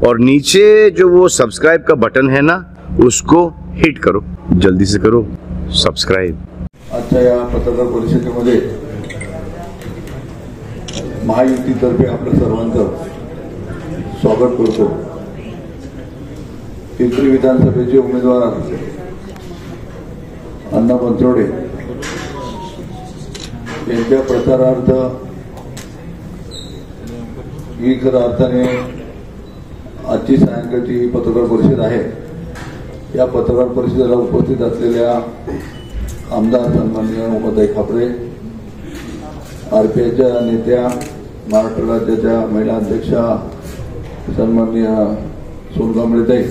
और नीचे जो वो सब्सक्राइब का बटन है ना, उसको हिट करो, जल्दी से करो सब्सक्राइब। आजच्या या पत्रकार परिषदेमध्ये महायुतीतर्फे आपलं सर्वांचं स्वागत करतो। पिंपरी विधानसभेचे उमेदवार अण्णा बनसोडे यांच्या प्रचारार्थ ही खऱ्या अर्थाने आजची सायंकाळची पत्रकार परिषद आहे। या पत्रकार परिषदेला उपस्थित असलेल्या आमदार सन्माननीय उमाताई खापरे, आरपीआयच्या नेत्या, महाराष्ट्र राज्याच्या महिला अध्यक्षा सन्माननीय सोनकांबळेताई,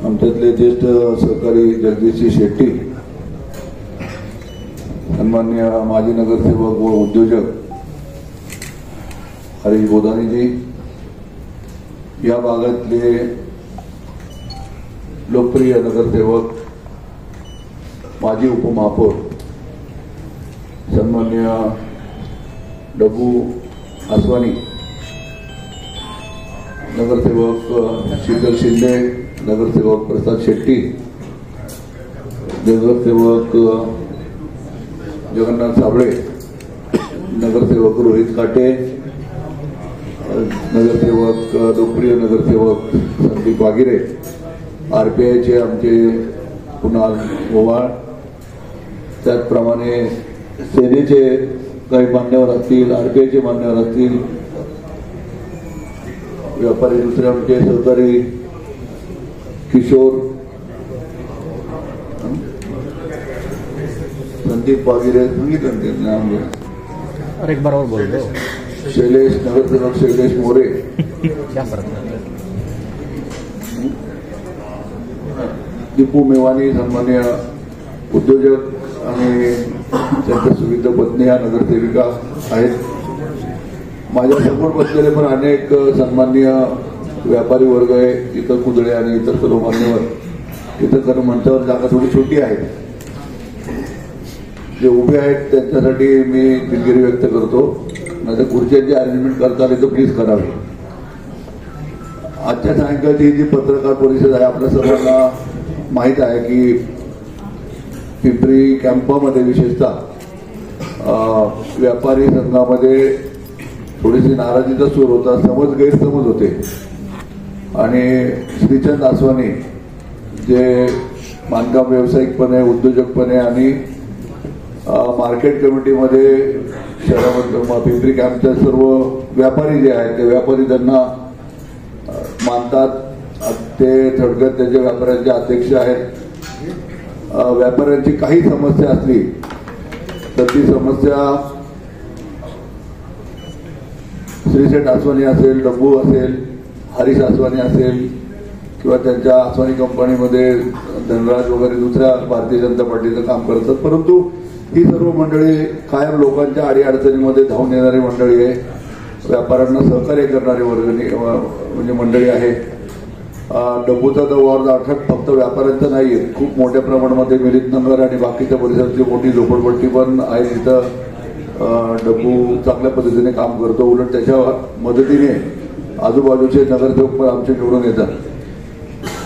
आमच्यातले ज्येष्ठ सहकारी जगदीशजी शेट्टी, सन्माननीय माजी नगरसेवक व उद्योजक हरीश बोधानीजी, या भागातले लोकप्रिय नगरसेवक माजी उपमहापौर सन्माननीय डबू आसवानी, नगरसेवक शीतल शिंदे, नगरसेवक प्रसाद शेट्टी, नगरसेवक जगन्नाथ साबळे, नगरसेवक रोहित काटे, नगरसेवक लोकप्रिय नगरसेवक संदीप वागिरे, आरपीआयचे आमचे कुणाल ओवाळ, त्याचप्रमाणे सेनेचे काही मान्यवर असतील, आरपीआयचे मान्यवर असतील, व्यापारी दुसरे आमचे सहकारी किशोर, संदीप वागिरे, सांगितलं नाम एक बार और बोल दो, शैलेश, नगरसेवक शैलेश मोरे, क्या फर्क है, दीपू मेवानी, सन्माननीय उद्योजक आणि त्यांच्या सुविध पत्नी या नगरसेविका आहेत। माझ्या समोर बसलेले पण अनेक सन्माननीय व्यापारी वर्ग आहे, इतर कुदळे आणि इतर सर्व मान्यवर, इतर खरं मंचावर जागा थोडी छोटी आहे, जे उभे आहेत त्यांच्यासाठी मी दिलगिरी व्यक्त करतो, नाही तर खुर्च्यांची अरेंजमेंट करताना तर प्लीज करावी। आजच्या सायंकाळची ही जी पत्रकार परिषद आहे, आपल्या सर्वांना माहीत आहे की पिंपरी कॅम्पामध्ये विशेषतः व्यापारी संघामध्ये थोडीशी नाराजीचा सूर होता, गैरसमज होते आणि श्रीचंद आसवानी जे बांधकाम व्यावसायिकपणे, उद्योजकपणे आणि मार्केट कमिटीमध्ये शहरामध्ये पिंपरी कॅम्पचे सर्व व्यापारी जे आहेत ते व्यापारी त्यांना मानतात, ते थोडक्यात त्याच्या व्यापाऱ्यांचे अध्यक्ष आहेत। व्यापाऱ्यांची काही समस्या असली तर ती समस्या श्रीशेठ आसवानी असेल, डब्बू असेल, हरीश आसवानी असेल किंवा त्यांच्या आसवानी कंपनीमध्ये धनराज वगैरे दुसऱ्या भारतीय जनता पार्टीचं काम करतात, परंतु ही सर्व मंडळी कायम लोकांच्या अडीअडचणीमध्ये धावून येणारी मंडळी आहे, व्यापाऱ्यांना सहकार्य करणारी म्हणजे मंडळी आहे। डब्बूचा तर वार्ड अर्थात फक्त व्यापाऱ्यांचं नाहीये, खूप मोठ्या प्रमाणामध्ये मिलिंदनगर आणि बाकीच्या परिसराची मोठी झोपडपट्टी पण आहे, तिथं डब्बू चांगल्या पद्धतीने काम करतो, उलट त्याच्या मदतीने आजूबाजूचे नगरसेवक पण आमचे निवडून येतात।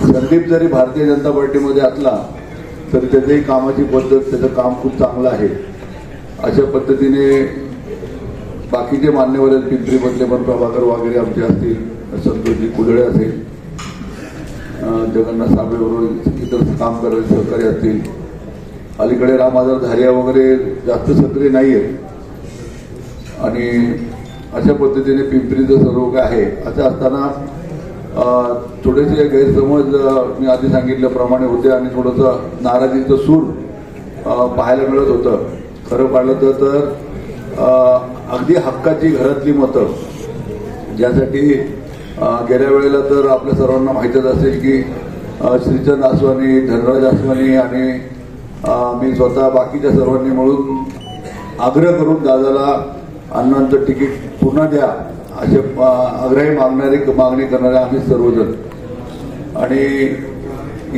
संदीप जरी भारतीय जनता पार्टीमध्ये असला तरी त्याच्याही कामाची पद्धत, त्याचं काम खूप चांगलं आहे। अशा पद्धतीने बाकीचे मान्यवर आहेत पिंपरीमधले पण, प्रभाकर वागिरे आमचे असतील, संतोषजी कुदळे असेल, जगन्नाथ साबळे बरोबर इतर काम करणारे सहकारी असतील, अलीकडे रामआजार धारिया वगैरे जास्त सक्रिय नाहीये आणि अशा पद्धतीने पिंपरीचं सर्व काय आहे। असं असताना थोडेसे गैरसमज मी आधी सांगितल्याप्रमाणे होते आणि थोडंसं नाराजीचं सूर पाहायला मिळत होतं। खरं पाहिलं तर अगदी हक्काची घरातली मतं, ज्यासाठी गेल्या वेळेला तर आपल्या सर्वांना माहीतच असेल की श्रीचंद आसवानी, धनराज आसवानी आणि मी स्वतः बाकीच्या सर्वांनी मिळून आग्रह करून दादाला अण्णांचं तिकीट पुन्हा द्या असे आग्रही मागणी करणारे आम्ही सर्वजण। आणि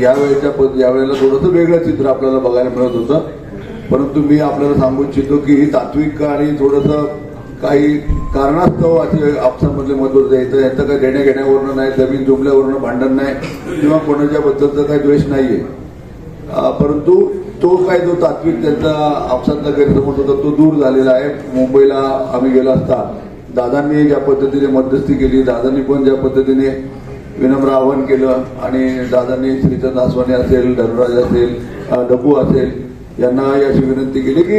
यावेळेला थोडंसं वेगळं चित्र आपल्याला बघायला मिळत होतं, परंतु मी आपल्याला सांगू इच्छितो की ही तात्विक आणि थोडंसं काही कारणास्तव असे आपसामधले मतभेद येतं. यांचं काही देण्या घेण्यावरनं नाही, जमीन जुमल्यावरनं भांडण नाही किंवा कोणाच्या बद्दलचा काही द्वेष नाहीये. परंतु तो काय जो तात्विक त्यांचा आपसातला गैरसमज होता तो दूर झालेला आहे. मुंबईला आम्ही गेलो असता दादांनी ज्या पद्धतीने मध्यस्थी केली, दादांनी पण ज्या पद्धतीने विनम्र आवाहन केलं आणि दादांनी श्रीचंद आसवानी असेल, धनराज असेल, डब्बू असेल यांना अशी विनंती केली की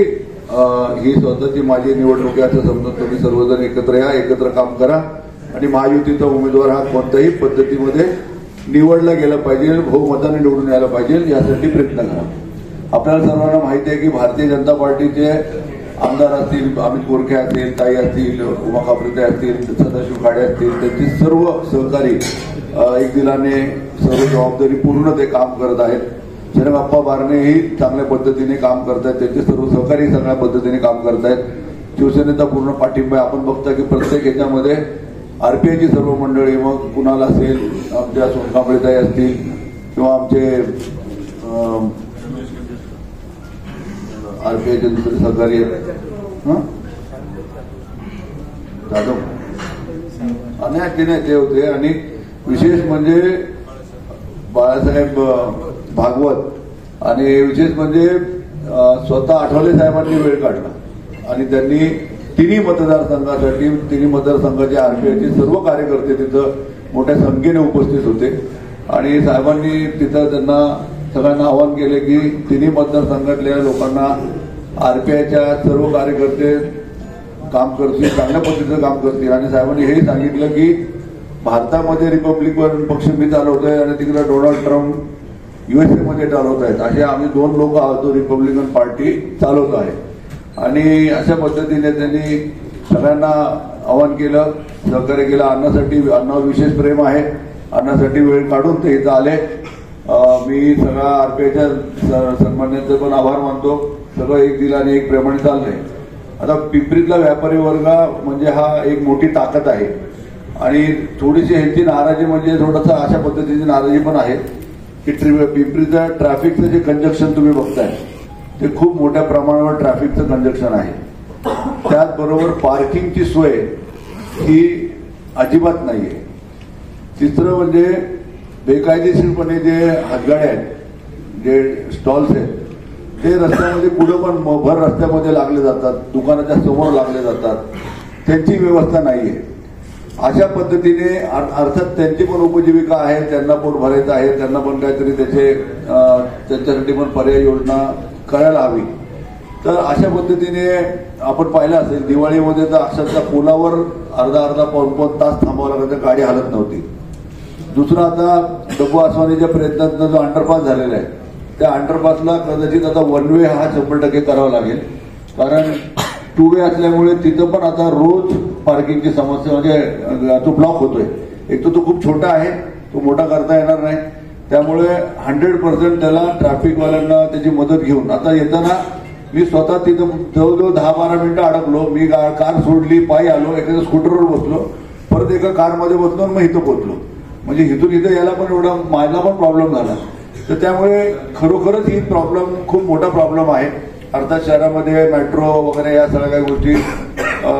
ही स्वतःची माझी निवडणूक आहे असं समजून तुम्ही सर्वजण एकत्र या, एकत्र काम करा आणि महायुतीचा उमेदवार हा कोणत्याही पद्धतीमध्ये निवडला गेला पाहिजे, बहुमताने निवडून यायला पाहिजे यासाठी प्रयत्न करा. आपल्याला सर्वांना माहिती आहे की भारतीय जनता पार्टीचे आमदार असतील, अमित गोरखे असतील, ताई असतील, उमा खापरे असतील, सदाशिव खाडे असतील, त्यांची सर्व सहकारी एक दिलाने सर्व जबाबदारी पूर्ण ते काम करत आहेत. शरणाप्पा बारनेही चांगल्या पद्धतीने काम करतायत, त्यांचे सर्व सहकारी चांगल्या पद्धतीने काम करतायत. शिवसेनेचा पूर्ण पाठिंबा आपण बघता की प्रत्येक ह्याच्यामध्ये आरपीआयची सर्व मंडळी, मग कुणाल असेल, आमच्या सोनकांबळेताई असतील किंवा आमचे आरपीआयचे दुसरे सहकारी जाधव अनेक ते होते. आणि विशेष म्हणजे बाळासाहेब भागवत आणि विशेष म्हणजे स्वतः आठवले साहेबांनी वेळ काढला आणि त्यांनी तिन्ही मतदारसंघासाठी, तिन्ही मतदारसंघाचे आरपीआयचे सर्व कार्यकर्ते तिथं मोठ्या संख्येने उपस्थित होते आणि साहेबांनी तिथं त्यांना सगळ्यांना आवाहन केले की तिन्ही मतदारसंघातल्या लोकांना आरपीआयच्या सर्व कार्यकर्ते काम करतील, चांगल्या पद्धतीचं काम करतील. आणि साहेबांनी हेही सांगितलं की भारतामध्ये रिपब्लिकन पक्ष मी चालवतोय आणि तिकडे डोनाल्ड ट्रम्प USA मध्ये चालवत आहेत, असे आम्ही दोन लोक आहोत जो रिपब्लिकन पार्टी चालवत आहे. आणि अशा पद्धतीने त्यांनी सगळ्यांना आवाहन केलं, सहकार्य केलं. अण्णावर विशेष प्रेम आहे, अण्णासाठी वेळ काढून ते इथं आले. मी सगळ्या आरपीआयच्या सन्मान्यांचे पण आभार मानतो. सगळं एक दिलाने एक प्रेमाने चाललंय. आता पिंपरीतला व्यापारी वर्ग म्हणजे हा एक मोठी ताकद आहे आणि थोडीशी ह्यांची नाराजी म्हणजे थोडंसं अशा पद्धतीची नाराजी पण आहे की पिंपरीचं ट्रॅफिकचं जे कंजक्शन तुम्ही बघताय ते खूप मोठ्या प्रमाणावर ट्रॅफिकचं कंजक्शन आहे. त्याचबरोबर पार्किंगची सोय ही अजिबात नाहीये. तिसरं म्हणजे बेकायदेशीरपणे जे हातगाड्या आहेत, जे स्टॉल्स आहेत ते रस्त्यामध्ये पुढे पण भर रस्त्यामध्ये लागले जातात, दुकानाच्या समोर लागले जातात, त्यांची व्यवस्था नाहीये. अशा पद्धतीने अर्थात त्यांची पण उपजीविका आहे, त्यांना पोट भरायचं आहे, त्यांना पण काहीतरी त्यांच्यासाठी पण पर्याय योजना करायला हवी. तर अशा पद्धतीने आपण पाहिलं असेल दिवाळीमध्ये तर अक्षरशः पुलावर अर्धा पाऊण तास थांबावं लागायचं, गाडी हलत नव्हती. दुसरं आता डब्बू आसवानीच्या प्रयत्नातून जो अंडरपास झालेला आहे त्या अंडरपासला कदाचित आता वन वे हा 100% करावा लागेल, कारण 2 वे असल्यामुळे तिथं पण आता रोज पार्किंगची समस्या म्हणजे तो ब्लॉक होतोय. एक तर तो खूप छोटा आहे, तो मोठा करता येणार नाही, त्यामुळे 100% त्याला ट्रॅफिकवाल्यांना त्याची मदत घेऊन आता येताना मी स्वतः तिथं जवळजवळ 10-12 मिनिटं अडकलो. मी कार सोडली, पायी आलो, एखाद्या स्कूटरवर बसलो, परत एका कारमध्ये बसलो आणि मग इथं पोहोचलो. म्हणजे इथं यायला पण एवढा माझा पण प्रॉब्लेम झाला. तर त्यामुळे खरोखरच ही प्रॉब्लेम खूप मोठा प्रॉब्लेम आहे. अर्थात शहरामध्ये मेट्रो वगैरे या सगळ्या काही गोष्टी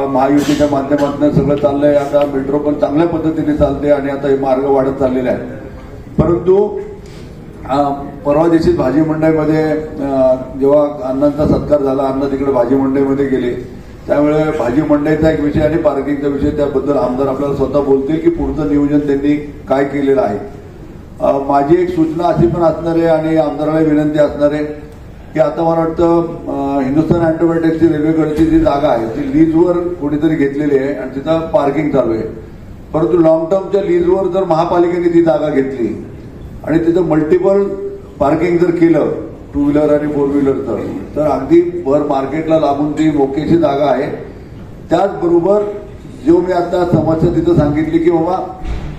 महायुतीच्या माध्यमातून सगळं चाललंय. आता मेट्रो पण चांगल्या पद्धतीने चालते आणि आता हे मार्ग वाढत चाललेले आहेत. परंतु परवा दिवशी भाजी मंडईमध्ये जेव्हा अण्णांचा सत्कार झाला, अण्णा तिकडे भाजी मंडईमध्ये गेले, त्यामुळे भाजी मंडईचा एक विषय आणि पार्किंगचा विषय त्याबद्दल आमदार आपल्याला स्वतः बोलतील की पुढचं नियोजन त्यांनी काय केलेलं आहे. माझी एक सूचना अशी पण असणार आहे आणि आमदाराला विनंती असणार आहे की आता मला वाटतं हिंदुस्थान अँटिबायोटिक्सची रेल्वेकडची जी जागा आहे ती लीजवर कोणीतरी घेतलेली आहे आणि तिथं पार्किंग चालू आहे. परंतु लॉंग टर्मच्या लीजवर जर महापालिकेने ती जागा घेतली आणि तिथं मल्टिपल पार्किंग जर केलं 2 व्हीलर आणि 4 व्हीलरचं, तर अगदी भर मार्केटला लागून ती मोकेची जागा आहे. त्याचबरोबर जो मी आता समस्या तिथं सांगितली की बाबा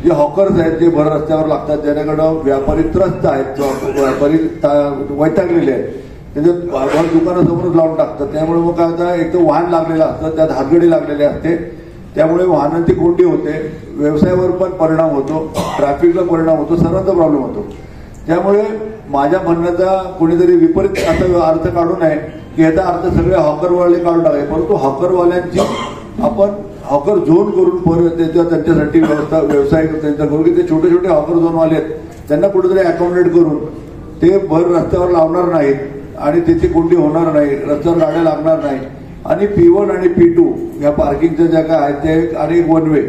जे हॉकर्स आहेत जे भर रस्त्यावर लागतात, ज्याच्याकडं व्यापारी त्रस्त आहेत, व्यापारी वैतागलेले आहेत, त्याच्यात भर दुकानासमोरच लावून टाकतात. त्यामुळे मग काय होतं, एक तर वाहन लागलेलं असतं, त्यात हातगडी लागलेले असते, त्यामुळे वाहनांची कोंडी होते, व्यवसायावर पण परिणाम होतो, ट्रॅफिकला परिणाम होतो, सर्वांचा प्रॉब्लेम होतो. त्यामुळे माझ्या म्हणण्याचा कोणीतरी विपरीत असा अर्थ काढू नये की याचा अर्थ सगळे हॉकरवाले काढून टाकाय, परंतु हॉकरवाल्यांची आपण हॉकर झोन करून परत त्यांच्यासाठी व्यवसाय त्यांचा करू की ते छोटे छोटे हॉकर झोनवाले आहेत त्यांना कुठेतरी अकोमोडेट करून ते भर रस्त्यावर लावणार नाहीत आणि तिथे कोंडी होणार नाही, रस्त्यावर गाड्या लागणार नाही आणि P1 आणि P2 या पार्किंगच्या ज्या काय आहेत ते आणि एक वन वे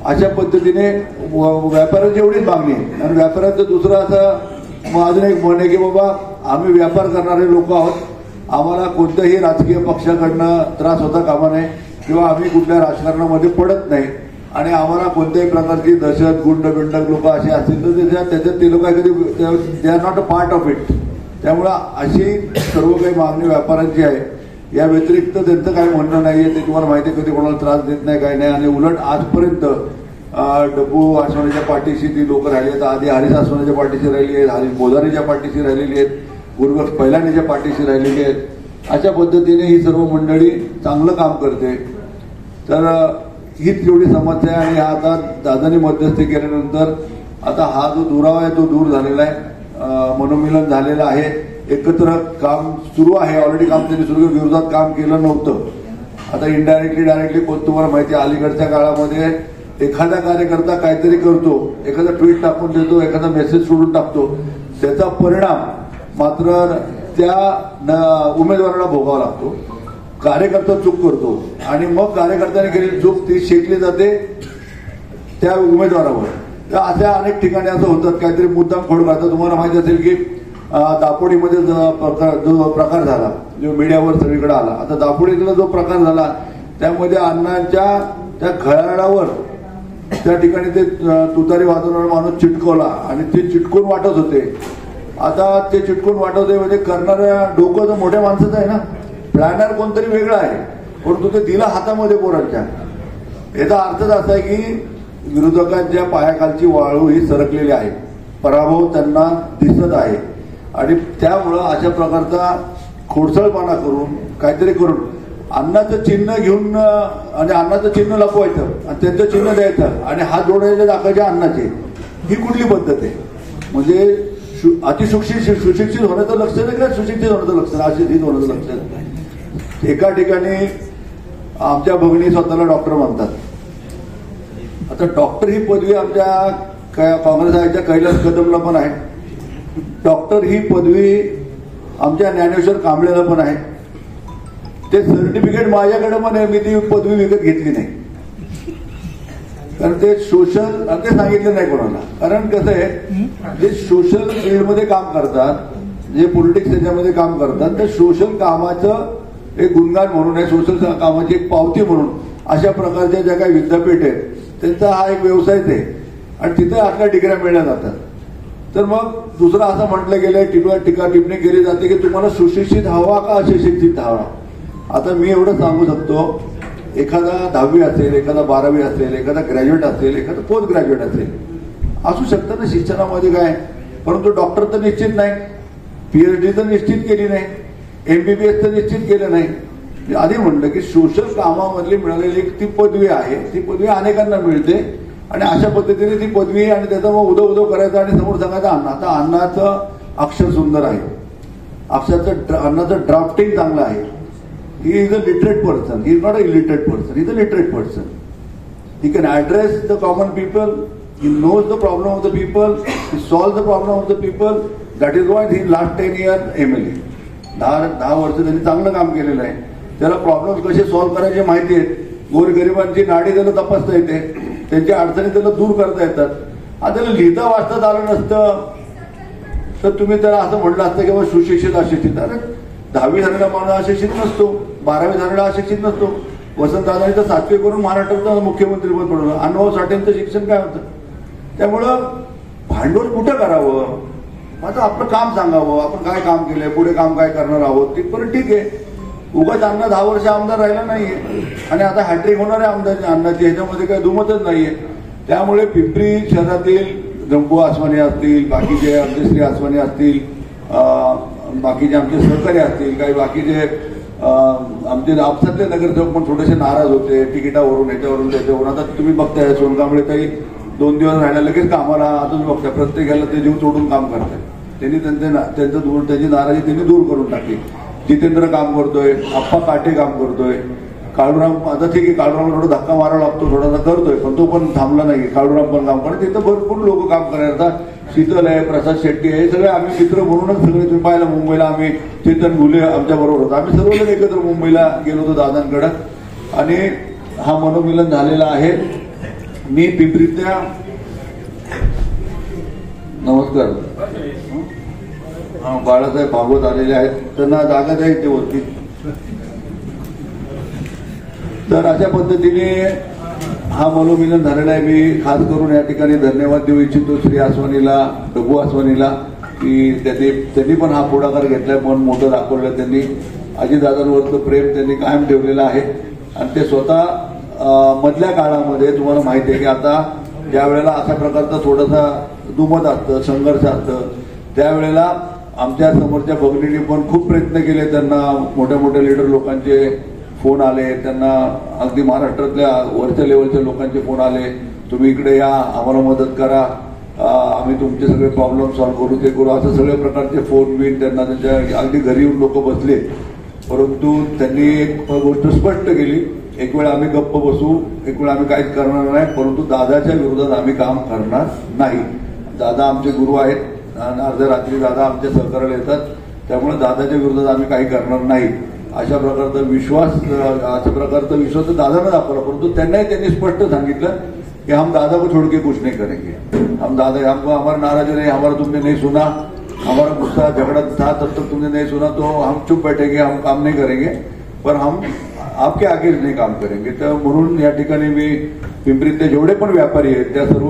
अशा पद्धतीने व्यापाऱ्यांची एवढीच मागणी आहे. आणि व्यापाऱ्यांचं दुसरं असं अजून एक म्हण आहे की बाबा आम्ही व्यापार करणारे लोक आहोत, आम्हाला कोणत्याही राजकीय पक्षाकडनं त्रास होता कामा नये किंवा आम्ही कुठल्या राजकारणामध्ये पडत नाही आणि आम्हाला कोणत्याही प्रकारची दहशत गुंडबिंडक लोक असे असतील तर त्याच्यात ते लोक कधी they are not a part of it. त्यामुळं अशी सर्व काही मागणी व्यापाऱ्यांची आहे. या व्यतिरिक्त त्यांचं काही म्हणणं नाहीये, ते तुम्हाला माहिती आहे कधी कोणाला त्रास देत नाही काही नाही. आणि उलट आजपर्यंत डब्बू आसवानीच्या पाठीशी ती लोक राहिली आहेत, आधी हरीश आसवानीच्या पाठीशी राहिली आहेत, हरीश बोधारीच्या पाठीशी राहिलेली आहेत, गुरुबक्ष पैलानीच्या पाठीशी राहिलेली आहेत. अशा पद्धतीने ही सर्व मंडळी चांगलं काम करते. तर हीच एवढी समस्या आहे. आणि हा आता दादानी मध्यस्थी केल्यानंतर आता हा जो दुरावा आहे तो दूर झालेला आहे, मनोमिलन झालेलं आहे, एकत्र काम सुरू आहे. ऑलरेडी काम त्यांनी सुरू विरोधात काम केलं नव्हतं. आता इनडायरेक्टली डायरेक्टली तुम्हाला माहिती आहे अलीकडच्या काळामध्ये एखादा कार्यकर्ता काहीतरी करतो, एखादा ट्विट टाकून देतो, एखादा मेसेज सोडून टाकतो, त्याचा परिणाम मात्र त्या उमेदवाराला भोगावा लागतो. कार्यकर्ता चूक करतो आणि मग कार्यकर्त्याने केलेली चूक ती शेकली जाते त्या उमेदवारावर. तर अशा अनेक ठिकाणी असं होतात, काहीतरी मुद्दाम खोड करतात. तुम्हाला माहिती असेल की दापोडीमध्ये जो प्रकार झाला जो मीडियावर सगळीकडे आला, आता दापोडीतला जो प्रकार झाला त्यामध्ये अण्णांच्या त्या खळाळावर त्या ठिकाणी ते तुतारी वाजवणारा माणूस चिटकवला आणि ते चिटकून वाटत होते. आता ते चिटकून वाटवते म्हणजे करणाऱ्या डोकं तर मोठ्या माणसाचं आहे ना, प्लॅनर कोणतरी वेगळा आहे, परंतु ते दिला हातामध्ये पोरांच्या. याचा अर्थच असा आहे की विरोधकांच्या पायाखालची वाळू ही सरकलेली आहे, पराभव त्यांना दिसत आहे आणि त्यामुळं अशा प्रकारचा खोडसळपणा करून काहीतरी करून अण्णाचं चिन्ह घेऊन आणि अण्णाचं चिन्ह लपवायचं आणि त्यांचं चिन्ह द्यायचं आणि हात जोडायचे दाखवायचे अण्णाचे, ही कुठली पद्धत आहे? म्हणजे सुशिक्षित होण्याचं लक्ष नाही का सुशिक्षित होण्याचं लक्ष नाही, अशिक्षित होण्याचं लक्ष नाही. एका ठिकाणी आमच्या भगिनी स्वतःला डॉक्टर म्हणतात. आता डॉक्टर ही पदवी आमच्या काँग्रेस आयच्या कैलास कदमला पण आहे, डॉक्टर ही पदवी आमच्या ज्ञानेश्वर कांबळेला पण आहे. ते सर्टिफिकेट माझ्याकडे पण आहे, मी ती पदवी विकत घेतली नाही कारण ते सोशल ते सांगितलं नाही कोणाला. कारण कसं आहे जे सोशल फील्डमध्ये काम करतात, जे पॉलिटिक्स याच्यामध्ये काम करतात, तर सोशल कामाचं एक गुणगान म्हणून आहे, सोशल कामाची एक पावती म्हणून अशा प्रकारच्या ज्या काही विद्यापीठ आहेत त्यांचा हा एक व्यवसायच आहे आणि तिथे आपल्या डिग्र्या मिळल्या जातात. तर मग दुसरं असं म्हटलं गेलं, टीका टिप्पणी केली जाते की तुम्हाला सुशिक्षित हवा का अशिक्षित हवा. आता मी एवढं सांगू शकतो, एखादा 10वी असेल, एखादा 12वी असेल, एखादा ग्रॅज्युएट असेल, एखादा पोस्ट ग्रॅज्युएट असेल, असू शकतं ना शिक्षणामध्ये काय, परंतु डॉक्टर तर निश्चित नाही, PhD तर निश्चित केली नाही, MBBS तर निश्चित केलं नाही. आधी म्हणलं की सोशल कामामधली मिळालेली ती पदवी आहे, ती पदवी अनेकांना मिळते आणि अशा पद्धतीने ती पदवी आणि त्याचा मग उदो करायचं आणि समोर सांगायचं अण्णा. आता अण्णाचं अक्षर सुंदर आहे, अण्णाचं ड्राफ्टिंग चांगलं आहे. He is a literate person. He is not an illiterate person. He is a literate person. He can address the common people. He knows the problem of the people. He solves the problem of the people. That is why he last 10 years MLA. 10 वर्ष त्यांनी चांगलं काम केलेलं आहे. त्याला problem कसे solve करायचे माहिती आहेत. गोरगरिबांची नाडी त्याला तपासता येते, त्यांच्या अडचणी त्याला दूर करता येतात. आता त्याला लिहिता वाचता आलं नसतं तर तुम्ही त्याला असं म्हटलं असतं की बाबा सुशिक्षित अशिक्षित. अरे 10वी झालेला माणूस अशिक्षित नसतो, 12वी झालेला अशिक्षित नसतो. वसंतदादांनी तर 7वी करून महाराष्ट्राचं मुख्यमंत्रीपद पडवलं. अनुभव साठेंचं शिक्षण काय होतं. त्यामुळं भांडवल कुठं करावं, आता आपलं काम सांगावं, आपण काय काम केलंय, पुढे काम काय करणार आहोत, तिथपर्यंत ठीक आहे. उगाच अण्णा 10 वर्ष आमदार राहिला नाहीये आणि आता हॅट्रिक होणार आहे आमदार अण्णाची, ह्याच्यामध्ये काही दुमतच नाहीये. त्यामुळे पिंपरी शहरातील डब्बू आसवानी असतील, बाकीचे आमचे श्री आसवानी असतील, बाकीचे आमचे सहकारी असतील, काही बाकीचे आमचे आपसातले नगरसेवक पण थोडेसे नाराज होते तिकिटावरून, ह्याच्यावरून त्याच्यावरून. आता तुम्ही बघताय सोनकांबळे ताई 2 दिवस राहिला लगेच कामाला आताच बघताय, प्रत्येकाला ते जीव तोडून काम करतात. त्यांनी त्यांची नाराजी त्यांनी दूर करून टाकली. जितेंद्र काम करतोय, आप्पा काटे काम करतोय, काळूराम आता ठीक आहे, काळूरामला थोडा धक्का मारावा लागतो, थोडासा करतोय, पण तो पण थांबला नाही. काळूराम पण काम करत, तिथं भरपूर लोक काम करतात. शीतल आहे, प्रसाद शेट्टी आहे, सगळे आम्ही मित्र म्हणूनच सगळे. तुम्ही पाहिलं मुंबईला आम्ही चेतन घुले आमच्या बरोबर होतो, आम्ही सर्वजण एकत्र मुंबईला गेलो होतो दादांकडे आणि हा मनोमिलन झालेला आहे. मी पिंपरीतल्या नमस्कार बाळासाहेब भागवत आलेले आहेत, त्यांना जागा द्यायची होती. तर अशा पद्धतीने हा मनोमिलन झालेला आहे. मी खास करून या ठिकाणी धन्यवाद देऊ इच्छितो श्री आसवानीला, डब्बू आसवानीला, की त्यांनी पण हा पुढाकार घेतलाय, मन मोठं दाखवलं त्यांनी. अजितदादांवरचं प्रेम त्यांनी कायम ठेवलेलं आहे आणि ते स्वतः मधल्या काळामध्ये तुम्हाला माहिती आहे की आता ज्या वेळेला अशा प्रकारचा थोडासा दुमत असतं, संघर्ष असतं, त्यावेळेला आमच्या समोरच्या भगिनींनी पण खूप प्रयत्न केले. त्यांना मोठ्या मोठ्या लीडर लोकांचे फोन आले, त्यांना अगदी महाराष्ट्रातल्या वरच्या लेवलच्या लोकांचे फोन आले, तुम्ही इकडे या, आम्हाला मदत करा, आम्ही तुमचे सगळे प्रॉब्लेम सॉल्व्ह करू, ते करू, असं सगळ्या प्रकारचे फोन बिन त्यांना त्यांच्या अगदी घरी येऊन लोक बसले. परंतु त्यांनी एक गोष्ट स्पष्ट केली, एक वेळ आम्ही गप्प बसू, एक वेळ आम्ही काहीच करणार नाही, परंतु दादाच्या विरोधात आम्ही काम करणार नाही. दादा आमचे गुरु आहेत आणि अर्ध्या रात्री दादा आमच्या सहकार्याला येतात, त्यामुळे दादाच्या विरोधात आम्ही काही करणार नाही. अशा प्रकारचा विश्वास दादाने दाखवला. परंतु त्यांनी स्पष्ट सांगितलं कि हम दादा को छोड़ के कुछ नहीं करेंगे, हम दादा हमको हमारा नाराज नहीं, हमारा तुमने नहीं सुना, हमारा गुस्सा झगड़ा था तब तक तुमने नहीं सुना, तो हम चुप बैठेंगे, हम काम नहीं करेंगे, पर हम आपके आगे नहीं काम करेंगे. तर म्हणून या ठिकाणी मी पिंपरीतले जेवढे पण व्यापारी आहेत त्या सर्व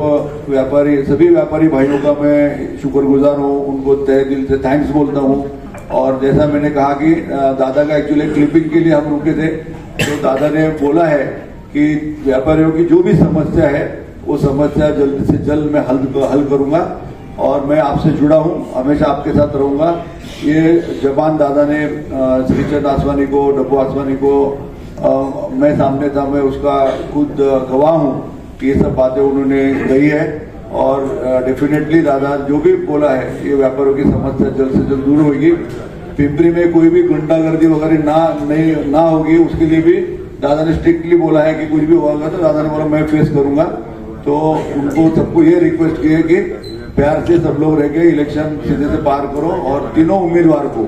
सभी व्यापारी भाइयों का मैं शुक्रगुजार हूँ, उनको तहे दिल से थैंक्स बोलता हूँ. और जैसा मैंने कहा कि दादा का एक्चुअली क्लिपिंग के लिए हम रुके थे, तो दादा ने बोला है कि व्यापारियों की जो भी समस्या है वो समस्या जल्द से जल्द मैं हल करूंगा और मैं आपसे जुड़ा हूं, हमेशा आपके साथ रहूंगा. ये जबान दादा ने श्रीचंद आसवानी को, डब्बू आसवानी को मैं सामने था, मैं उसका खुद गवाह हूं कि ये सब बातें उन्होंने कही है. और डेफिनेटली दादा जो भी बोला है ये व्यापारियों की समस्या जल्द से जल्द दूर होगी. पिंपरी में कोई भी गुंडागर्दी वगैरह ना होगी, उसके लिए भी दादा ने स्ट्रिक्टली बोला है कि कुछ भी होगा तो दादा ने बोला मैं फेस करूंगा. तो उनको सबको ये रिक्वेस्ट की है कि प्यार से सब लोग रह के इलेक्शन सीधे से पार करो. और तीनों उम्मीदवार को,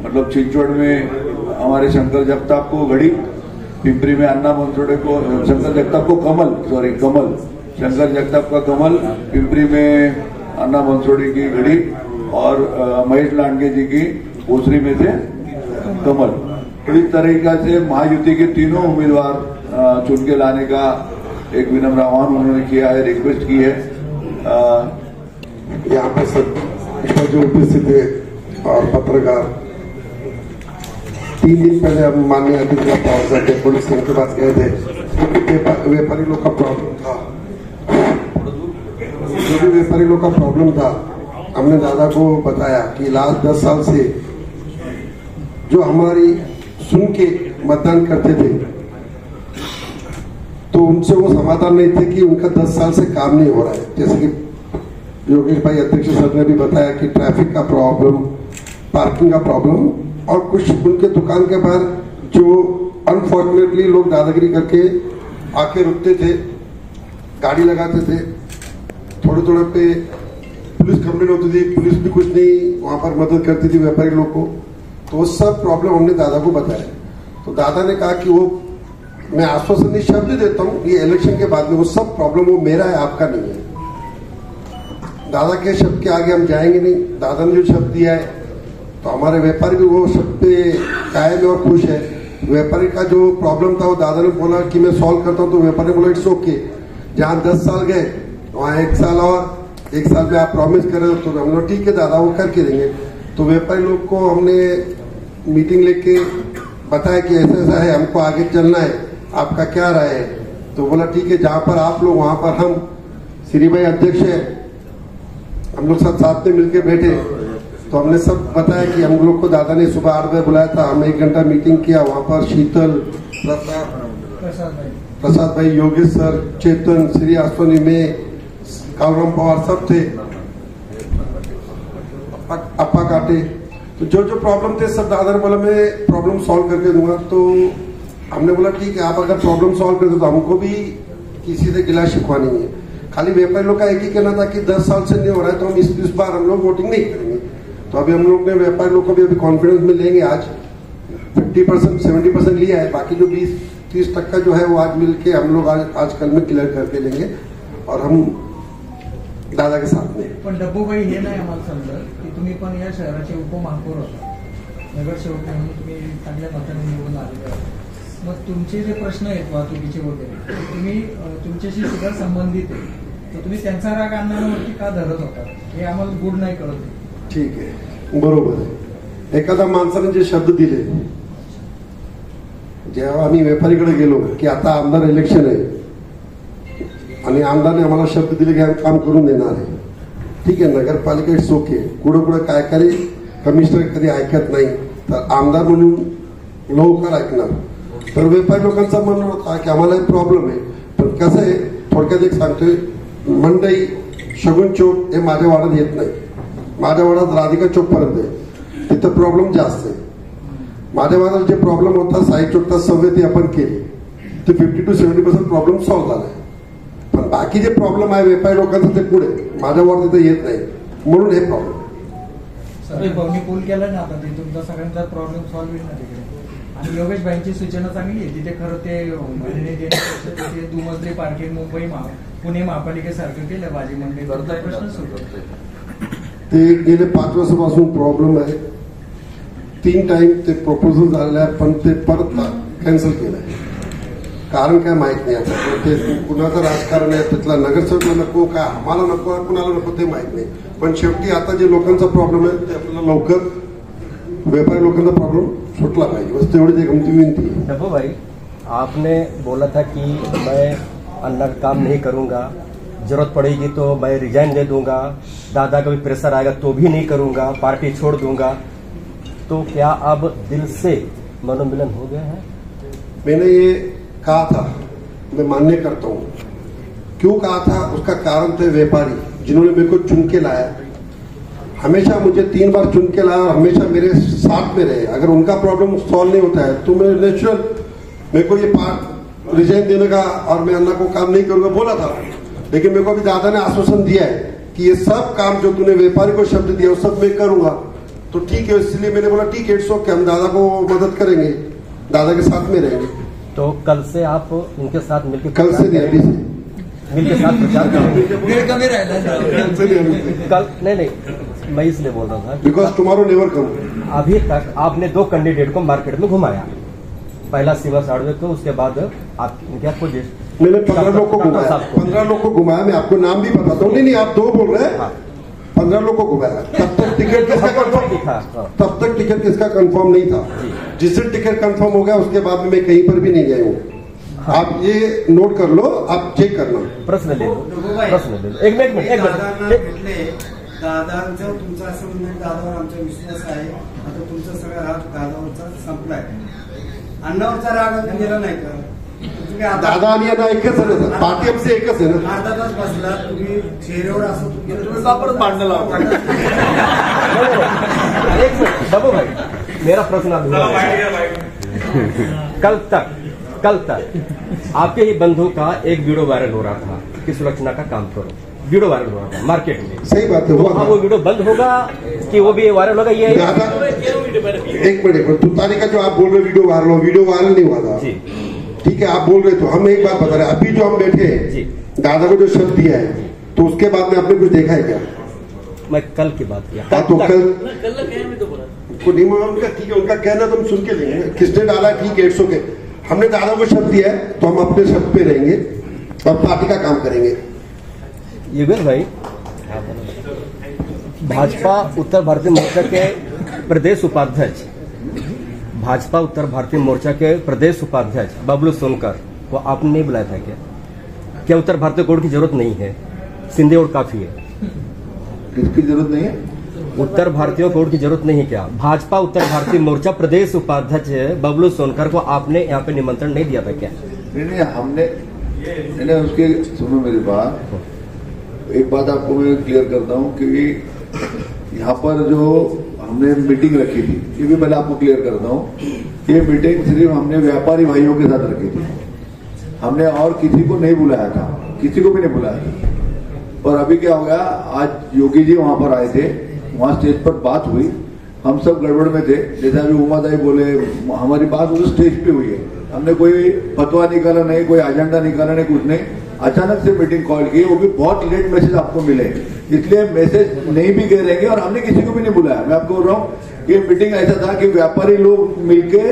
मतलब छिंदवाड़ा में हमारे शंकर जगताप को घड़ी, पिंपरी में अन्ना बनसोड़े को, शंकर जगताप को कमल, शंकर जगताप का कमल, पिंपरी में अन्ना बनसोड़े की घड़ी और महेश लांडगे जी की ओसरी में से कमल. तो इस तरीका से महायुति के तीनों उम्मीदवार चुन के लाने का एक विनम्र आह्वान उन्होंने किया है, रिक्वेस्ट की है. यहाँ पर सब जो उपस्थित है और पत्रकार, 3 दिन पहले हम माननीय अधिकारी पहुंच के पुलिस के पास गए थे, व्यापारी लोग का प्रॉब्लम था, जो भी व्यापारी लोग का प्रॉब्लम था हमने दादा को बताया कि लास्ट 10 साल से जो हमारी सुन के मतदान करते थे तो उनसे वो समाधान नहीं थे कि उनका 10 साल से काम नहीं हो रहा है. जैसे कि योगेश भाई अध्यक्ष सर ने भी बताया कि ट्रैफिक का प्रॉब्लम, पार्किंग का प्रॉब्लम, और कुछ उनके दुकान के बाहर जो अनफॉर्चुनेटली लोग दादागिरी करके आके रुकते थे, गाड़ी लगाते थे, थोड़े पे पुलिस कंप्लेंट होती थी, पुलिस भी कुछ नहीं वहां पर मदद करती थी व्यापारी लोग को. तो वो सब प्रॉब्लम हमने दादा को बताया. तो दादा ने कहा कि वो मैं आश्वासन शब्द देता हूँ, ये इलेक्शन के बाद में वो सब प्रॉब्लम वो मेरा है, आपका नहीं है. दादा के शब्द के आगे हम जाएंगे नहीं. दादा ने जो शब्द दिया है तो हमारे व्यापारी भी वो शब्द पे कायम है और खुश है. व्यापारी का जो प्रॉब्लम था वो दादा ने बोला कि मैं सॉल्व करता हूँ, तो व्यापारी ने बोला इट्स ओके. जहाँ 10 साल गए वहाँ 1 साल और 1 साल में आप प्रॉमिस कर रहे हो, तो हम लोग ठीक है दादा वो करके देंगे. तो व्यापारी लोग को हमने मीटिंग लेके बताया कि ऐसा है, हमको आगे चलना है, आपका क्या राय है. तो बोला ठीक है, जहाँ पर आप लोग वहां पर हम, श्री भाई अध्यक्ष है, हम लोग सब साथ में मिलकर बैठे. तो हमने सब बताया कि हम लोग को दादा ने सुबह 8 बजे बुलाया था, हमने 1 घंटा मीटिंग किया. वहां पर शीतल, प्रसाद भाई, योगेश सर, चेतन, श्री आसवानी में कालराम पवार सब थे, अप्पा काटे. तो जो प्रॉब्लम थे सब दादा ने बोला मैं प्रॉब्लम सॉल्व करके दूंगा. तो हमने बोला ठीक है, आप अगर प्रॉब्लम सॉल्व करते तो हमको भी किसी से गिला शिकवा नहीं है। खाली व्यापारी लोग का एक ही कहना था कि 10 साल से नहीं हो रहा है, तो हम इस बार हम लोग वोटिंग नहीं करेंगे। तो अभी हम लोग ने व्यापारी लोग को भी अभी कॉन्फिडेंस में लेंगे। आज 50% 70% लिया है, बाकी जो 20-30% जो है वो आज मिलके हम लोग आज कल में क्लियर करके लेंगे और हम दादा के साथ में। पण डब्बूबाई हे नाही आम्हाला समजत की तुम्ही पण या शहराचे उपमहापौर होता, नगरसेवक म्हणून तुम्ही चांगल्या मताने निवडून आलेले आहात। मग तुमचे जे प्रश्न आहेत वाहतुकीचे वगैरे तुम्ही तुमच्याशी सुद्धा संबंधित आहे, तर तुम्ही त्यांचा राग अण्णांवरती का धरत होता हे आम्हाला गुड नाही कळत। ठीक आहे, बरोबर आहे। एखादा माणसाने जे शब्द दिले, जेव्हा आम्ही व्यापारीकडे गेलो की आता आमदार इलेक्शन आहे आणि आमदारने आम्हाला शब्द दिले की आम्ही काम करून देणार आहे, ठीक आहे, नगरपालिका इट्स ओके, कुठं कुठं काय करे कमिशनर कधी ऐकत नाही, तर आमदार म्हणून लवकर ऐकणार। तर व्यापारी लोकांचं म्हणणं होता की आम्हाला प्रॉब्लेम आहे, पण कसं आहे, थोडक्यात एक सांगतोय, मंडई शगुन चौक हे माझ्या वाड्यात येत नाही, माझ्या वाड्यात राधिका चौक पर्यंत आहे, तिथं प्रॉब्लेम जास्त आहे। माझ्या वाड्यात जे प्रॉब्लेम होता साई चौकचा सवय आपण केली, ते 50 to 70% प्रॉब्लेम सॉल्व्ह झालाय। पण बाकी जे प्रॉब्लेम आहे व्यापारी लोकांचं ते पुढे माझ्या वाड्यात तिथे येत नाही, म्हणून हे प्रॉब्लेम। मी पूल केला ना आता, ते तुमचा सगळ्यांचा प्रॉब्लेम सॉल्व्ह होईल ना तिकडे। आणि योगेश भाईंची सूचना चांगली आहे, तिथे खरं ते महिने देण्यापेक्षा ते दुमजली पार्किंग मुंबई पुणे महापालिकेसारखं केलं, भाजी मंडई प्रश्न सुटतो। ते गेले 5 वर्षापासून प्रॉब्लेम आहे, 3 टाइम ते प्रपोजल झालेलं आहे, पण ते परत कॅन्सल केलंय। कारण काय माहित नाही, आता ते कुणाचं राजकारण आहे, तिथला नगरसेवक नको का आम्हाला नको कुणाला नको ते माहित नाही, पण शेवटी आता जे लोकांचा प्रॉब्लेम आहे ते आपल्याला लवकर व्यापारी लोकांचा प्रॉब्लेम छुटला पाहिजे, बस तेवढीच एक आमची विनंती है। डब्बू भाई, आपने बोला था कि मैं अन्ना का काम नहीं करूंगा, जरूरत पड़ेगी तो मैं रिजाइन दे दूंगा, दादा का भी प्रेशर आएगा तो भी नहीं करूंगा, पार्टी छोड़ दूंगा, तो क्या अब दिल से मनोमिलन हो गया है? मैंने ये कहा था, मैं मान्य करता हूँ। क्यों कहा था, उसका कारण थे व्यापारी जिन्होंने मेरे को चुन के लाया, हमेशा मुझे 3 बार चुन के लाया, हमेशा मेरे साथ में रहे। अगर उनका प्रॉब्लम सॉल्व नहीं होता है तो मैं नेचुरल मेरे को ये पार्ट रिजाइन देने का और मैं अन्ना को काम नहीं करूंगा बोला था, लेकिन मेरे को अभी दादा ने आश्वासन दिया है कि ये सब काम जो तूने व्यापारी को शब्द दिया वो सब मैं करूंगा, तो ठीक है। इसलिए मैंने बोला ठीक है, इट्स ओके, हम दादा को मदद करेंगे, दादा के साथ में रहेंगे। तो कल से आप उनके साथ मिलकर कल से नहीं, अभी से मिलके साथ प्रचार करेंगे? कल नहीं, मैं इसलिए बोल रहा था बिकॉज टुमारो नेवर कम। अभी तक आपने 2 कैंडिडेट को मार्केट में घुमाया, पहला शिवा साड़वे को, उसके बाद आप आपको मैंने 15 लोग को घुमाया, 15 लोग को घुमाया, मैं आपको नाम भी बताता हूँ। नहीं आप 2 बोल रहे हैं, 15 लोग को घुमाया। तब तक टिकट किसका कंफर्म नहीं था, जिससे टिकट कंफर्म हो गया उसके बाद में मैं कहीं पर भी नहीं गया हूँ। आप ये नोट कर लो, आप चेक करना। प्रश्न ले लो, एक मिनिट। दादांचं तुमचं असं म्हणणं, दादावर आमचा विश्वास आहे, आता तुमचा सगळा राग दादावरचा संपलाय, अण्णावरचा राग गेला नाही का? दादा आणि यांना एकच आहे ना, पार्टी आमची एकच आहे ना। अर्धा तास बसला तुम्ही चेहऱ्यावर असं तुम्ही का परत भांडण लावता? एक मिनट डब्बू भाई, मेरा प्रश्न कल तक आपके ही बंधु का एक वीडियो वायरल हो रहा था कि सुरक्षा का काम करो, वीडियो वायरल हो रहा था मार्केट में। सही बात है, वो वीडियो बंद होगा कि वो भी वायरल होगा? ये एक मिनट, तुतारी का जो आप बोल रहे वीडियो वायरल नहीं हुआ था, ठीक है, आप बोल रहे तो हम एक बात बता रहे, अभी जो हम बैठे हैं, दादा को जो शब्द दिया है, तो उसके बाद में आपने कुछ देखा है क्या? मैं कल की बात किया, तो कल नहीं मांगा उनका, ठीक है, उनका कहना तो हम सुन के लेंगे, किसने डाला ठीक है, 100 के हमने दादा को शब्द दिया है, तो हम अपने शब्द पे रहेंगे और पार्टी का काम करेंगे। युगल भाई, भाजपा उत्तर भारतीय मोर्चा के प्रदेश उपाध्यक्ष, भाजपा उत्तर भारतीय मोर्चा के प्रदेश उपाध्यक्ष बबलू सोनकर को आपने नहीं बुलाया था क्या? क्या उत्तर भारतीय कोड की जरूरत नहीं है, सिंधी कोड काफी है? किसकी जरूरत नहीं है? उत्तर भारतीय कोड की जरूरत नहीं है क्या? भाजपा उत्तर भारतीय मोर्चा प्रदेश उपाध्यक्ष बबलू सोनकर को आपने यहाँ पे निमंत्रण नहीं दिया था क्या? नहीं, हमने उसके, सुनो मेरी बात, एक बात आपको मैं क्लियर करता हूँ कि यहाँ पर जो हमने मीटिंग रखी थी, ये भी पहले आपको क्लियर करता हूँ। ये मीटिंग सिर्फ हमने व्यापारी भाइयों के साथ रखी थी, हमने और किसी को नहीं बुलाया था, किसी को भी नहीं बुलाया था। और अभी क्या हो गया, आज योगी जी वहां पर आए थे, वहां स्टेज पर बात हुई, हम सब गड़बड़ में थे। जैसे अभी उमादाई बोले, हमारी बात उस स्टेज पे हुई है, हमने कोई फतवा निकाला नहीं, कोई एजेंडा निकाला नहीं, कुछ नहीं, अचानक से मीटिंग कॉल की, वो भी बहुत लेट मैसेज आपको मिले, इसलिए मैसेज नहीं भी कह रहेंगे और हमने किसी को भी नहीं बुलाया। मैं आपको बोल रहा हूँ कि मीटिंग ऐसा था कि व्यापारी लोग मिलके,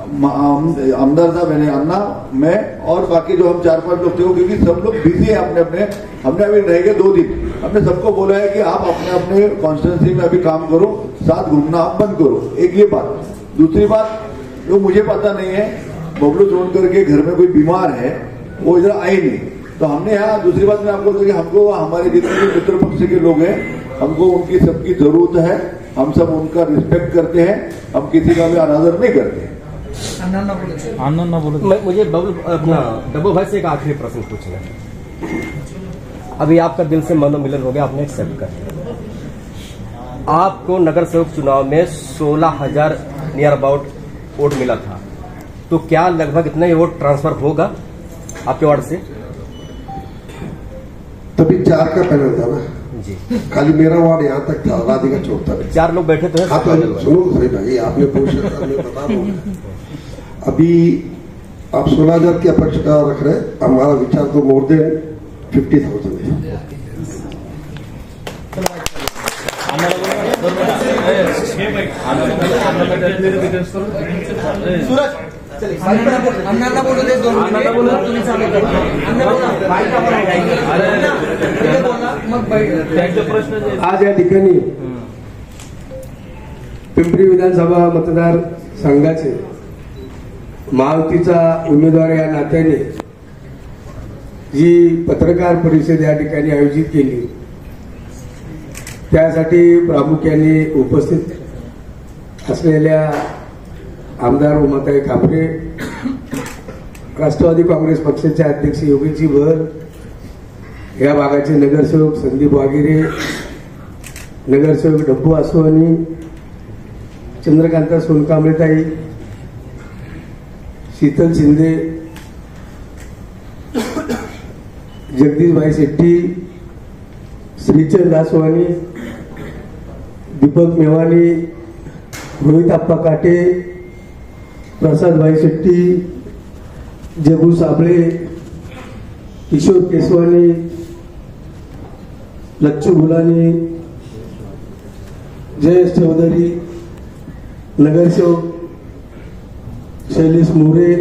आमदार साहब यानी अन्ना, मैं और बाकी जो हम 4-5 लोग थे, क्योंकि सब लोग बिजी है अपने अपने, हमने अभी रह गए 2 दिन, हमने सबको बोला है कि आप अपने अपने कॉन्स्टिट्यूंसी में अभी काम करो, साथ घूमना आप बंद करो। एक ये बात। दूसरी बात, जो मुझे पता नहीं है, बबलू सोनकर के घर में कोई बीमार है, वो इधर आए नहीं, तो हमने यहाँ, दूसरी बात मैं आपको कि हमको हमारे जितने भी मित्र पक्ष के लोग हैं, हमको उनकी सबकी जरूरत है, हम सब उनका रिस्पेक्ट करते हैं, हम किसी का भी अनादर नहीं करते हैं। मुझे अपना डब्बू भाई से एक आखिरी प्रश्न पूछना है। अभी आपका दिल से मनोमिलन हो गया, आपने एक्सेप्ट कर लिया, आपको नगर सेवक चुनाव में 16,000 नियर अबाउट वोट मिला था, तो क्या लगभग इतना ही वोट ट्रांसफर होगा आपके वार्ड से? तभी 4 का पैनल था ना जी, खाली मेरा वार्ड यहाँ तक था, राधिका चौक तक 4 लोग बैठे तो है। हाँ, तो सुनो सही भाई, आपने पूछा था, मैं बता रहा हूँ। अभी आप 16,000 की अपेक्षा रख रहे, हमारा विचार तो मोर देन 50,000 है। अण्णांना बोलू दे, 2 मिनिट तुम्ही चालू करा, आज या ठिकाणी पिंपरी विधानसभा मतदार संघाचे महायुतीचा उमेदवार या नात्याने जी पत्रकार परिषद या ठिकाणी आयोजित केली, त्यासाठी प्रामुख्याने उपस्थित असलेल्या आमदार उमाताई कापरे, राष्ट्रवादी काँग्रेस पक्षाचे अध्यक्ष योगीजी भर, या भागाचे नगरसेवक संदीप वागिरे, नगरसेवक डब्बू आसवानी, चंद्रकांता सोनकांबळेताई, शीतल शिंदे, जगदीशभाई शेट्टी, श्रीचंद आसवानी, दीपक मेवानी, रोहित आप्पा काटे, प्रसाद भाई शेट्टी, जगू साबळे, किशोर केसवानी, लच्चू गुलानी, जयेश चौधरी, नगरसेवक शैलेश मोरे,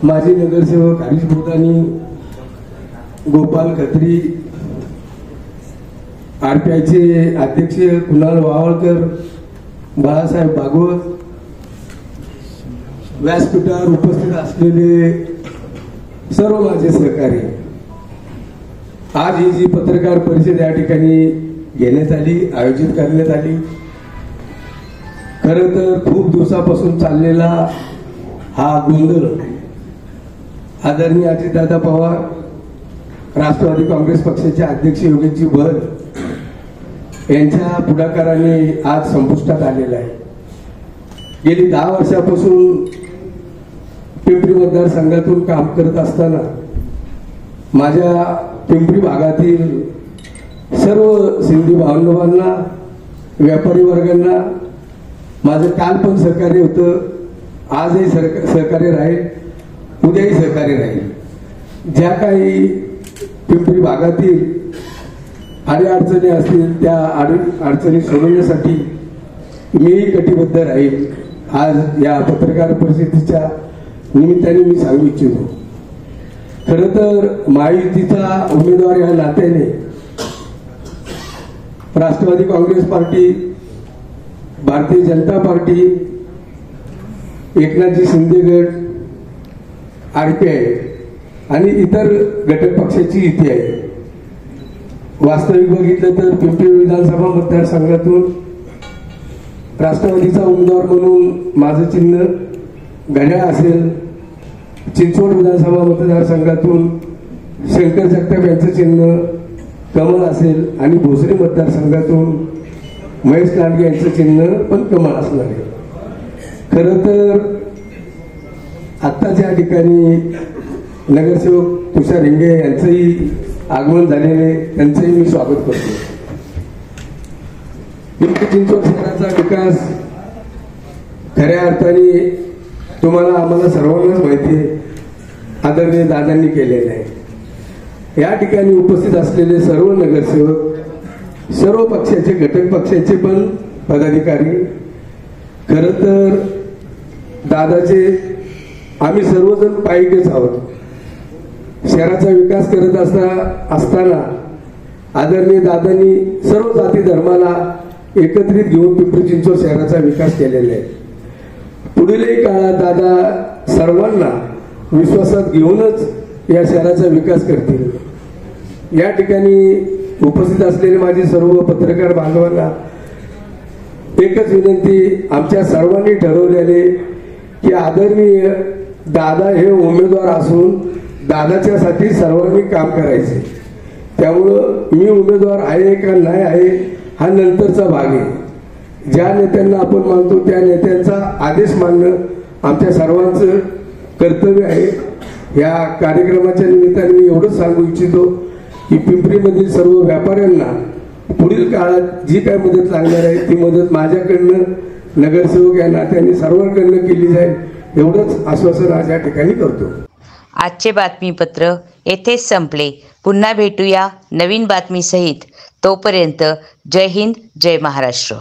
माजी नगरसेवक हरीश बोदानी, गोपाल खत्री, आरपीआयचे अध्यक्ष कुणाल वावळकर, बाळासाहेब भागवत, व्यासपीठावर उपस्थित असलेले सर्व माझे सहकारी, आज ही जी पत्रकार परिषद या ठिकाणी घेण्यात आली, आयोजित करण्यात आली, खरं तर खूप दिवसापासून चाललेला हा गोंधळ आदरणीय अजितदादा पवार, राष्ट्रवादी काँग्रेस पक्षाचे अध्यक्ष योगेशजी भर यांच्या पुढाकाराने आज संपुष्टात आलेला आहे। गेली 10 वर्षापासून पिंपरी मतदारसंघातून काम करत असताना माझ्या पिंपरी भागातील सर्व सिंधी बांधवांना, व्यापारी वर्गांना माझं काल पण सहकार्य होतं, आजही सहकार्य राहील, उद्याही सहकार्य राहील। ज्या काही पिंपरी भागातील अडचणी असतील त्या अडचणी सोडवण्यासाठी मीही कटिबद्ध राहील। आज या पत्रकार परिषदेच्या निमित्ताने मी सांगू इच्छितो, खरं तर महायुतीचा उमेदवार या नात्याने राष्ट्रवादी काँग्रेस पार्टी, भारतीय जनता पार्टी, एकनाथजी शिंदे गट, आरपीआय आणि इतर घटक पक्षाची युती आहे। वास्तविक बघितलं तर पिंपरी विधानसभा मतदारसंघातून राष्ट्रवादीचा उमेदवार म्हणून माझं चिन्ह घड्याळ असेल, चिंचवड विधानसभा मतदारसंघातून शंकर जगताप यांचं चिन्ह कमळ असेल आणि भोसरी मतदारसंघातून महेश लांडगे यांचं चिन्ह पण कमळ असणार आहे. खरं तर आत्ताच या ठिकाणी नगरसेवक तुषार हिंगे यांचंही आगमन झालेले, त्यांचंही मी स्वागत करतो. पिंपरी चिंचवड शहराचा विकास खऱ्या अर्थाने तुम्हाला आम्हाला सर्वांनाच माहिती आहे, आदरणीय दादांनी केलेलं आहे. या ठिकाणी उपस्थित असलेले सर्व नगरसेवक, सर्व पक्षाचे, घटक पक्षाचे पण पदाधिकारी, खरं तर दादाचे आम्ही सर्वजण पायीकच आहोत. शहराचा विकास करत असताना आदरणीय दादांनी सर्व जाती धर्माला एकत्रित घेऊन पिंपरी चिंचवड शहराचा विकास केलेला आहे. पुढीलही काळात दादा सर्वांना विश्वासात घेऊनच या शहराचा विकास करतील. या ठिकाणी उपस्थित असलेले माझे सर्व पत्रकार बांधवांना एकच विनंती, आमच्या सर्वांनी ठरवलेले की आदरणीय दादा हे उमेदवार असून दादाच्यासाठी सर्वांनी काम करायचे. त्यामुळं मी उमेदवार आहे का नाही आहे हा नंतरचा भाग आहे. ज्या नेत्यांना आपण मानतो त्या नेत्यांचा आदेश मानणं आमच्या सर्वांचं कर्तव्य आहे. या कार्यक्रमाच्या निमित्ताने मी एवढंच सांगू इच्छितो की पिंपरीमधील सर्व व्यापाऱ्यांना पुढील काळात जी काय मदत लागणार आहे ती मदत माझ्याकडनं, नगरसेवक या नात्याने सर्वांकडनं केली जाईल, एवढंच आश्वासन आज या ठिकाणी करतो. आजचे बातमीपत्र येथेच संपले. पुन्हा भेटूया नवीन बातमीसहित. तोपर्यंत जय हिंद, जय महाराष्ट्र.